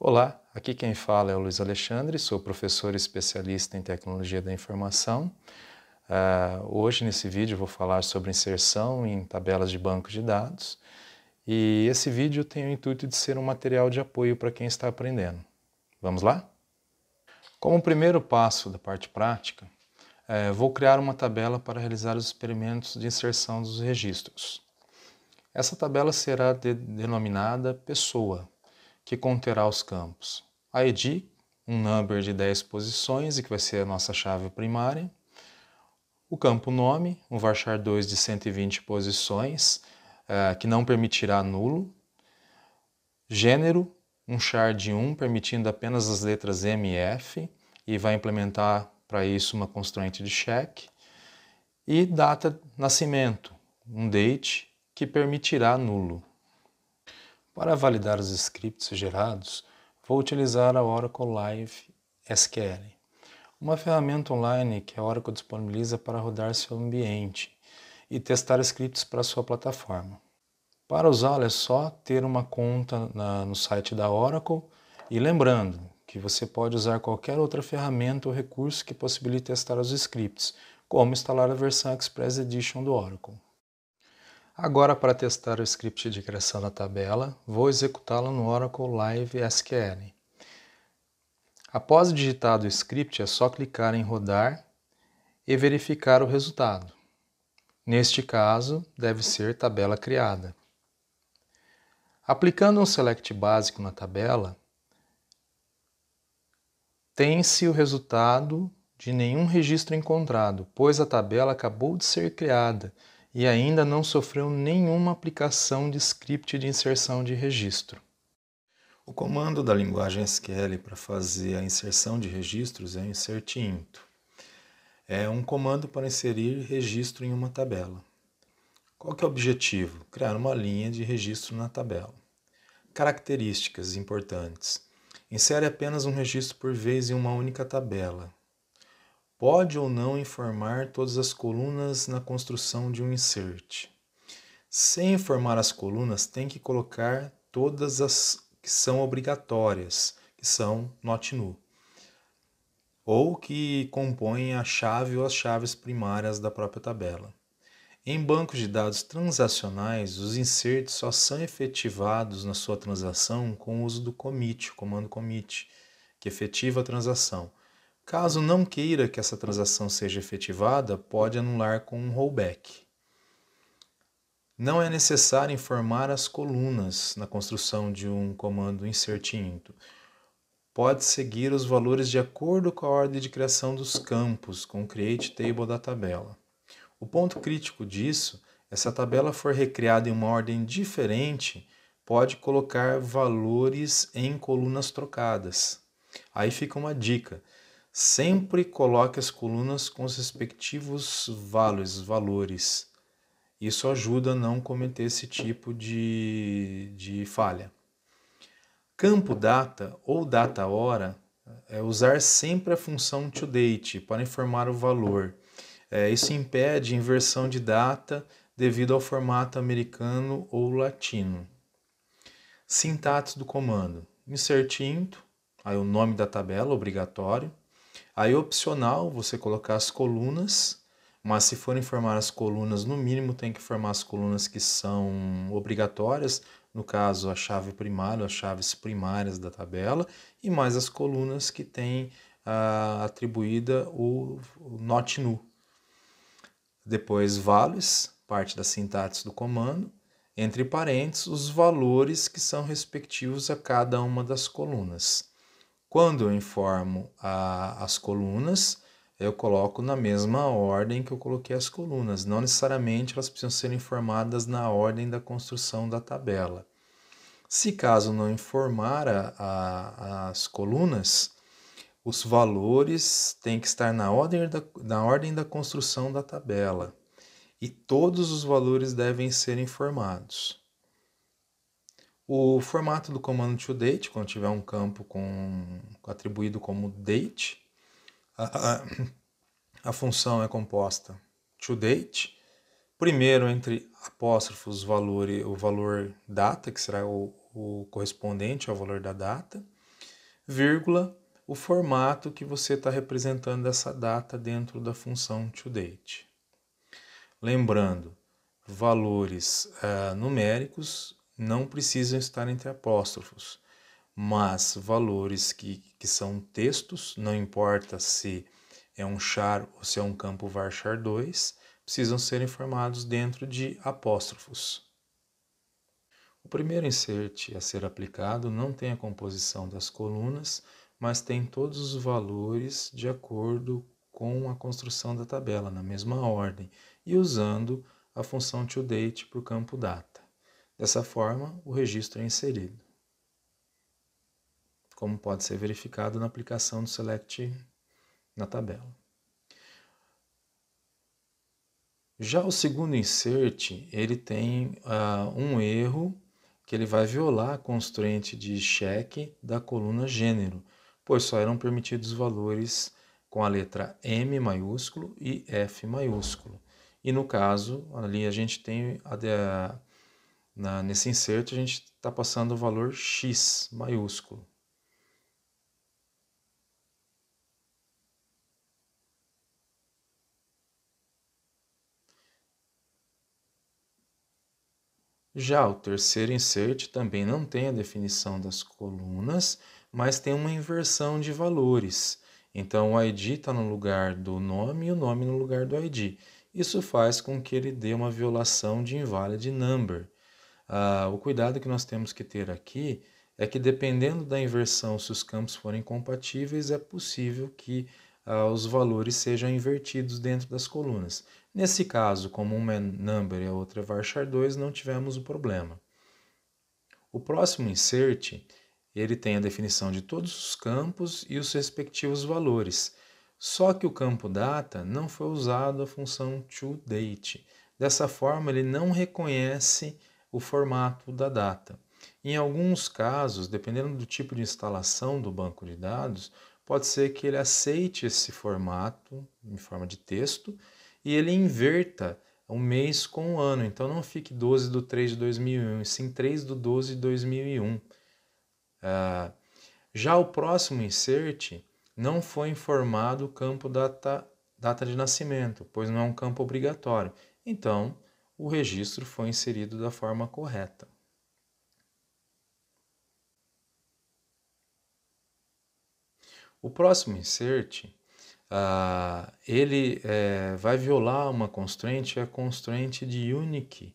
Olá, aqui quem fala é o Luiz Alexandre, sou professor especialista em tecnologia da informação. Hoje nesse vídeo eu vou falar sobre inserção em tabelas de banco de dados e esse vídeo tem o intuito de ser um material de apoio para quem está aprendendo. Vamos lá? Como primeiro passo da parte prática, vou criar uma tabela para realizar os experimentos de inserção dos registros. Essa tabela será denominada pessoa, que conterá os campos ID, um number de 10 posições e que vai ser a nossa chave primária, o campo nome, um varchar 2 de 120 posições, que não permitirá nulo, gênero, um char de 1 permitindo apenas as letras M e F e vai implementar para isso uma constraint de check, e data nascimento, um date que permitirá nulo. Para validar os scripts gerados, vou utilizar a Oracle Live SQL, uma ferramenta online que a Oracle disponibiliza para rodar seu ambiente e testar scripts para sua plataforma. Para usá-la é só ter uma conta no site da Oracle e lembrando que você pode usar qualquer outra ferramenta ou recurso que possibilite testar os scripts, como instalar a versão Express Edition do Oracle. Agora, para testar o script de criação da tabela, vou executá-lo no Oracle Live SQL. Após digitado o script, é só clicar em rodar e verificar o resultado. Neste caso, deve ser tabela criada. Aplicando um select básico na tabela, tem-se o resultado de nenhum registro encontrado, pois a tabela acabou de ser criada e ainda não sofreu nenhuma aplicação de script de inserção de registro. O comando da linguagem SQL para fazer a inserção de registros é insert_into. É um comando para inserir registro em uma tabela. Qual que é o objetivo? Criar uma linha de registro na tabela. Características importantes. Insere apenas um registro por vez em uma única tabela. Pode ou não informar todas as colunas na construção de um insert. Sem informar as colunas, tem que colocar todas as que são obrigatórias, que são not null, ou que compõem a chave ou as chaves primárias da própria tabela. Em bancos de dados transacionais, os inserts só são efetivados na sua transação com o uso do commit, o comando commit, que efetiva a transação. Caso não queira que essa transação seja efetivada, pode anular com um rollback. Não é necessário informar as colunas na construção de um comando insert_into. Pode seguir os valores de acordo com a ordem de criação dos campos, com o create table da tabela. O ponto crítico disso é se a tabela for recriada em uma ordem diferente, pode colocar valores em colunas trocadas. Aí fica uma dica. Sempre coloque as colunas com os respectivos valores. Isso ajuda a não cometer esse tipo de falha. Campo data ou data hora é usar sempre a função toDate para informar o valor. Isso impede inversão de data devido ao formato americano ou latino. Sintaxe do comando. Insert_into, aí o nome da tabela, obrigatório. Aí opcional, você colocar as colunas, mas se for informar as colunas, no mínimo tem que informar as colunas que são obrigatórias, no caso a chave primária, as chaves primárias da tabela, e mais as colunas que têm atribuída o not null. Depois values, parte da sintaxe do comando, entre parênteses os valores que são respectivos a cada uma das colunas. Quando eu informo as colunas, eu coloco na mesma ordem que eu coloquei as colunas. Não necessariamente elas precisam ser informadas na ordem da construção da tabela. Se caso não informar as colunas, os valores têm que estar na ordem da construção da tabela. E todos os valores devem ser informados. O formato do comando toDate, quando tiver um campo atribuído como date, a função é composta toDate, primeiro entre apóstrofos o valor data, que será o correspondente ao valor da data, vírgula, o formato que você está representando essa data dentro da função toDate. Lembrando, valores numéricos não precisam estar entre apóstrofos, mas valores que são textos, não importa se é um char ou se é um campo varchar 2, precisam ser informados dentro de apóstrofos. O primeiro insert a ser aplicado não tem a composição das colunas, mas tem todos os valores de acordo com a construção da tabela, na mesma ordem, e usando a função toDate para o campo data. Dessa forma, o registro é inserido, como pode ser verificado na aplicação do select na tabela. Já o segundo insert, ele tem um erro que ele vai violar a constraint de check da coluna gênero, pois só eram permitidos valores com a letra M maiúsculo e F maiúsculo. E no caso, ali a gente tem, nesse insert, a gente está passando o valor X maiúsculo. Já o terceiro insert também não tem a definição das colunas, mas tem uma inversão de valores. Então o ID está no lugar do nome e o nome no lugar do ID. Isso faz com que ele dê uma violação de invalid number. O cuidado que nós temos que ter aqui é que, dependendo da inversão, se os campos forem compatíveis, é possível que os valores sejam invertidos dentro das colunas. Nesse caso, como uma é number e a outra é varchar 2, não tivemos o problema. O próximo insert, ele tem a definição de todos os campos e os respectivos valores. Só que o campo data não foi usado a função toDate. Dessa forma, ele não reconhece o formato da data. Em alguns casos, dependendo do tipo de instalação do banco de dados, pode ser que ele aceite esse formato em forma de texto e ele inverta o mês com o ano. Então não fique 12/3/2001, e sim 3/12/2001. Já o próximo insert não foi informado o campo data de nascimento, pois não é um campo obrigatório. Então, o registro foi inserido da forma correta. O próximo insert, ele vai violar uma constraint, a constraint de unique,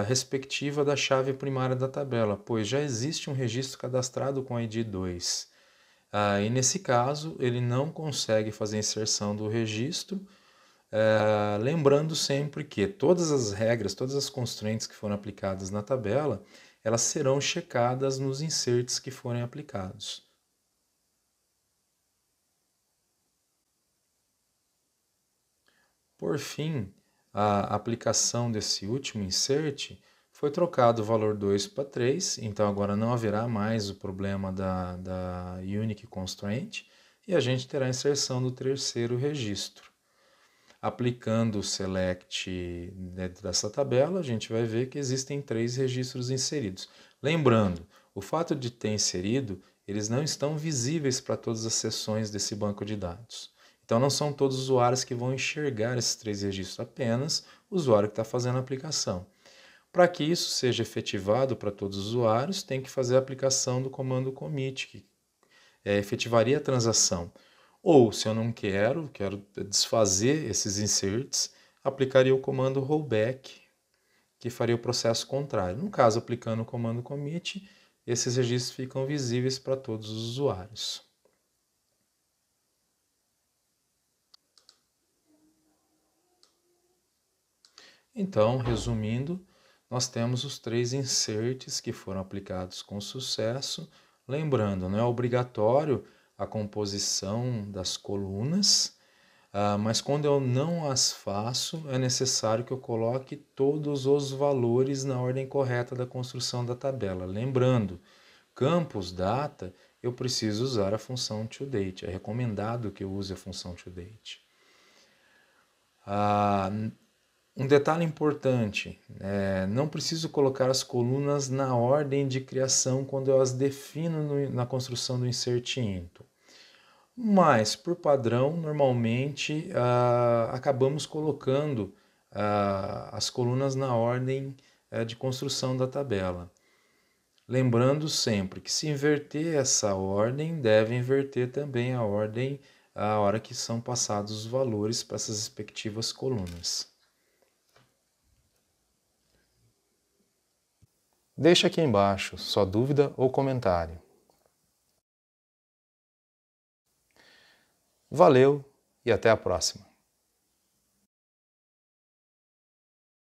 respectiva da chave primária da tabela, pois já existe um registro cadastrado com ID 2. E nesse caso, ele não consegue fazer a inserção do registro, lembrando sempre que todas as regras, todas as constraints que foram aplicadas na tabela, elas serão checadas nos inserts que forem aplicados. Por fim, a aplicação desse último insert foi trocado o valor 2 para 3, então agora não haverá mais o problema da unique constraint e a gente terá a inserção do terceiro registro. Aplicando o select dentro dessa tabela, a gente vai ver que existem 3 registros inseridos. Lembrando, o fato de ter inserido, eles não estão visíveis para todas as seções desse banco de dados. Então não são todos os usuários que vão enxergar esses 3 registros, apenas o usuário que está fazendo a aplicação. Para que isso seja efetivado para todos os usuários, tem que fazer a aplicação do comando commit, que efetivaria a transação. Ou, se eu não quero desfazer esses inserts, aplicaria o comando rollback, que faria o processo contrário. No caso, aplicando o comando commit, esses registros ficam visíveis para todos os usuários. Então, resumindo, nós temos os 3 inserts que foram aplicados com sucesso. Lembrando, não é obrigatório a composição das colunas, mas quando eu não as faço, é necessário que eu coloque todos os valores na ordem correta da construção da tabela. Lembrando, campos data, eu preciso usar a função toDate. É recomendado que eu use a função toDate. Um detalhe importante, não preciso colocar as colunas na ordem de criação quando eu as defino na construção do insert into. Mas, por padrão, normalmente acabamos colocando as colunas na ordem de construção da tabela. Lembrando sempre que se inverter essa ordem, deve inverter também a ordem a hora que são passados os valores para essas respectivas colunas. Deixe aqui embaixo sua dúvida ou comentário. Valeu e até a próxima!